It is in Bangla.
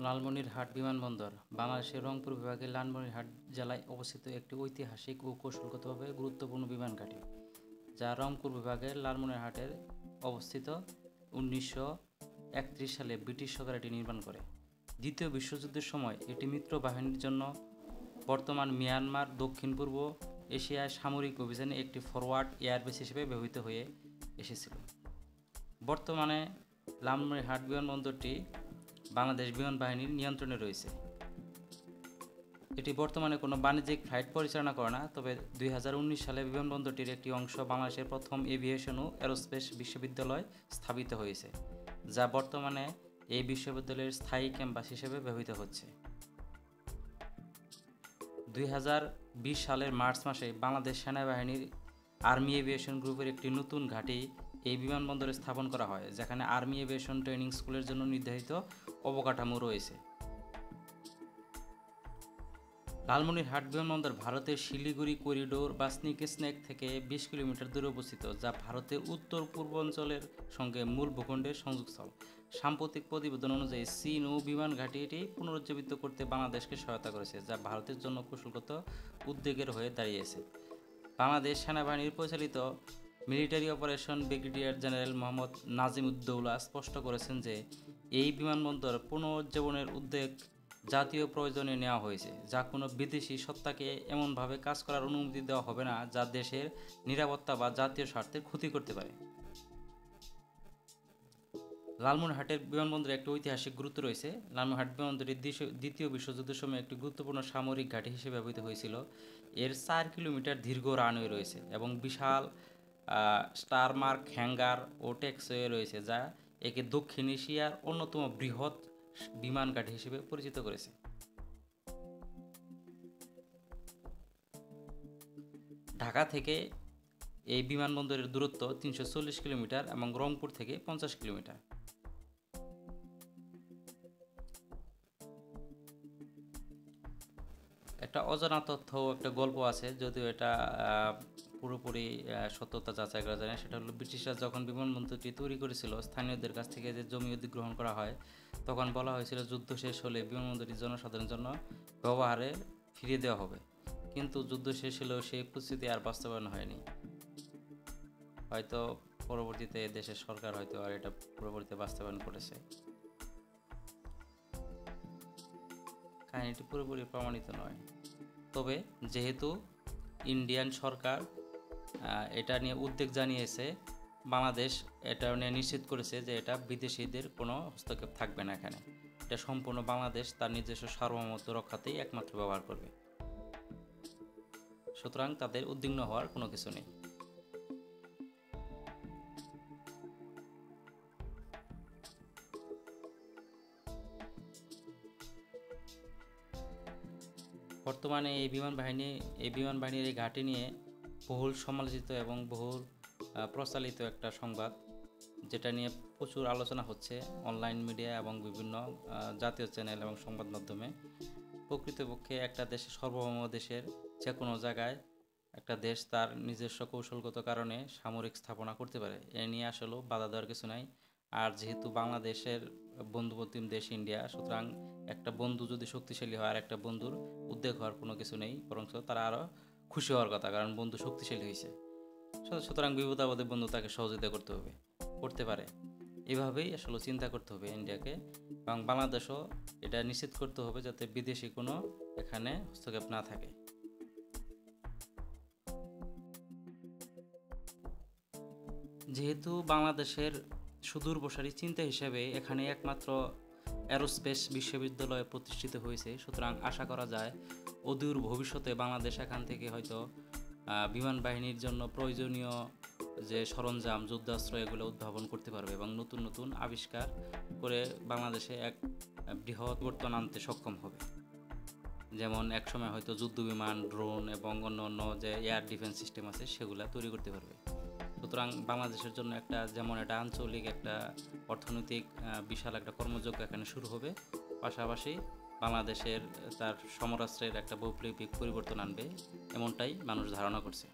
লালমনিরহাট বিমানবন্দর বাংলাদেশের রংপুর বিভাগের লালমনিরহাট জেলায় অবস্থিত একটি ঐতিহাসিক ও কৌশলগতভাবে গুরুত্বপূর্ণ বিমান ঘাঁটি, যা রংপুর বিভাগের লালমনিরহাটে অবস্থিত। 1931 সালে ব্রিটিশ সরকার এটি নির্মাণ করে। দ্বিতীয় বিশ্বযুদ্ধের সময় এটি মিত্র বাহিনীর জন্য বর্তমান মিয়ানমার দক্ষিণ পূর্ব এশিয়ায় সামরিক অভিযানে একটি ফরওয়ার্ড এয়ারবেস হিসেবে ব্যবহৃত হয়ে এসেছিল। বর্তমানে লালমনিরহাট বিমানবন্দরটি বাংলাদেশ বিমান বাহিনীর নিয়ন্ত্রণে রয়েছে। এটি বর্তমানে কোনো বাণিজ্যিক ফ্লাইট পরিচালনা করে না, তবে 2019 সালে বিমানবন্দরটির একটি অংশ বাংলাদেশের প্রথম এভিয়েশন ও এরোস্পেস বিশ্ববিদ্যালয় স্থাপিত হয়েছে, যা বর্তমানে এই বিশ্ববিদ্যালয়ের স্থায়ী ক্যাম্পাস হিসেবে ব্যবহৃত হচ্ছে। 2020 সালের মার্চ মাসে বাংলাদেশ সেনাবাহিনীর আর্মি এভিয়েশন গ্রুপের একটি নতুন ঘাঁটি এই বিমানবন্দরে স্থাপন করা হয়, যেখানে আর্মি এভিয়েশন ট্রেনিং স্কুলের জন্য নির্ধারিত অবকাঠামো রয়েছে। লালমনিরহাট বিমানবন্দর ভারতের শিলিগুড়ি করিডোর বা স্নেক থেকে 20 কিলোমিটার দূরে অবস্থিত, যা ভারতের উত্তর পূর্বাঞ্চলের সঙ্গে মূল ভূখণ্ডের সংযোগস্থল। সাম্প্রতিক প্রতিবেদন অনুযায়ী চীন ও বিমান ঘাঁটিটি পুনরুজ্জীবিত করতে বাংলাদেশকে সহায়তা করেছে, যা ভারতের জন্য কৌশলগত উদ্বেগের হয়ে দাঁড়িয়েছে। বাংলাদেশ সেনাবাহিনীর পরিচালিত military operation brigadier general Mohammad Nazimuddoula স্পষ্ট করেছেন যে এই বিমানবন্দর পুনরুজ্জীবনের উদ্যোগ জাতীয় প্রয়োজনে নেওয়া হয়েছে, যা কোনো বিদেশি সত্তাকে এমনভাবে কাজ করার অনুমতি দেওয়া হবে না যা দেশের নিরাপত্তা বা জাতীয় স্বার্থের ক্ষতি করতে পারে। লালমনিরহাটের বিমানবন্দরের একটি ঐতিহাসিক গুরুত্ব রয়েছে। লালমনিরহাট বিমানবন্দরটি দ্বিতীয় বিশ্বযুদ্ধের সময় একটি গুরুত্বপূর্ণ সামরিক ঘাঁটি হিসেবে ব্যবহৃত হয়েছিল। এর 4 কিলোমিটার দীর্ঘ রানওয়ে রয়েছে এবং বিশাল স্টারমার্ক হ্যাঙ্গার ও ট্যাক্সওয়ে রয়েছে, যা একে দক্ষিণ এশিয়ার অন্যতম বৃহৎ বিমান ঘাঁটি হিসেবে পরিচিত করেছে। ঢাকা থেকে এই বিমানবন্দরের দূরত্ব 340 কিলোমিটার এবং রংপুর থেকে 50 কিলোমিটার। একটা অজানা তথ্য, একটা গল্প আছে, যদিও এটা পুরোপুরি সত্যতা যাচাই করা যায় না। সেটা হলো, ব্রিটিশরা যখন বিমানবন্দরটি তৈরি করেছিল, স্থানীয়দের কাছ থেকে যে জমি অধিগ্রহণ করা হয়, তখন বলা হয়েছিল যুদ্ধ শেষ হলে বিমানবন্দরটি জনসাধারণের জন্য ব্যবহারে ফিরিয়ে দেওয়া হবে। কিন্তু যুদ্ধ শেষ হলেও সেই প্রস্তুতি আর বাস্তবায়ন হয়নি। হয়তো পরবর্তীতে দেশের সরকার হয়তো আর এটা পরবর্তীতে বাস্তবায়ন করেছে। কাহিনীটি পুরোপুরি প্রমাণিত নয়, তবে যেহেতু ইন্ডিয়ান সরকার এটা নিয়ে উদ্বেগ জানিয়েছে, বাংলাদেশ এটা নিয়ে নিশ্চিত করেছে যে এটা বিদেশিদের কোনো হস্তক্ষেপ থাকবে না। এখানে এটা সম্পূর্ণ বাংলাদেশ তার নিজস্ব সার্বভৌমত্ব রক্ষাতেই একমাত্র ব্যবহার করবে, সুতরাং তাদের উদ্বিগ্ন হওয়ার কোনো কিছু নেই। বর্তমানে এই বিমান বাহিনীর এই ঘাঁটি নিয়ে বহুল সমালোচিত এবং বহুল প্রচালিত একটা সংবাদ, যেটা নিয়ে প্রচুর আলোচনা হচ্ছে অনলাইন মিডিয়া এবং বিভিন্ন জাতীয় চ্যানেল এবং সংবাদ মাধ্যমে। প্রকৃতপক্ষে একটা দেশের সার্বভৌম দেশের যে কোনো জায়গায় একটা দেশ তার নিজস্ব কৌশলগত কারণে সামরিক স্থাপনা করতে পারে, এ নিয়ে আসলেও বাধা দেওয়ার কিছু নাই। আর যেহেতু বাংলাদেশের বন্ধুপ্রতিম দেশ ইন্ডিয়া, সুতরাং একটা বন্ধু যদি শক্তিশালী হয় আর একটা বন্ধুর উদ্বেগ হওয়ার কোনো কিছু নেই, বরং তারা আরও খুশি হওয়ার কথা, কারণ বন্ধু শক্তিশালী হয়েছে। সুতরাং বিপদ আপদে বন্ধু তাকে সহযোগিতা করতে পারে। এভাবেই আসলে চিন্তা করতে হবে ইন্ডিয়াকে, এবং বাংলাদেশও এটা নিশ্চিত করতে হবে যাতে বিদেশি কোনো এখানে হস্তক্ষেপ না থাকে। যেহেতু বাংলাদেশের সুদূর প্রসারী চিন্তা হিসেবে এখানে একমাত্র এরোস্পেস বিশ্ববিদ্যালয় প্রতিষ্ঠিত হয়েছে, সুতরাং আশা করা যায় অদূর ভবিষ্যতে বাংলাদেশ এখান থেকে হয়তো বিমান বাহিনীর জন্য প্রয়োজনীয় যে সরঞ্জাম, যুদ্ধাস্ত্র, এগুলো উদ্ভাবন করতে পারবে এবং নতুন নতুন আবিষ্কার করে বাংলাদেশে এক বৃহৎ পরিবর্তন আনতে সক্ষম হবে। যেমন একসময় হয়তো যুদ্ধ বিমান, ড্রোন এবং অন্য যে এয়ার ডিফেন্স সিস্টেম আছে সেগুলো তৈরি করতে পারবে। সুতরাং বাংলাদেশের জন্য যেমন একটা আঞ্চলিক একটা অর্থনৈতিক বিশাল একটা কর্মযজ্ঞ এখানে শুরু হবে, পাশাপাশি বাংলাদেশের তার সমরাস্ত্রের একটা বৈপ্লবিক পরিবর্তন আনবে, এমনটাই মানুষ ধারণা করছে।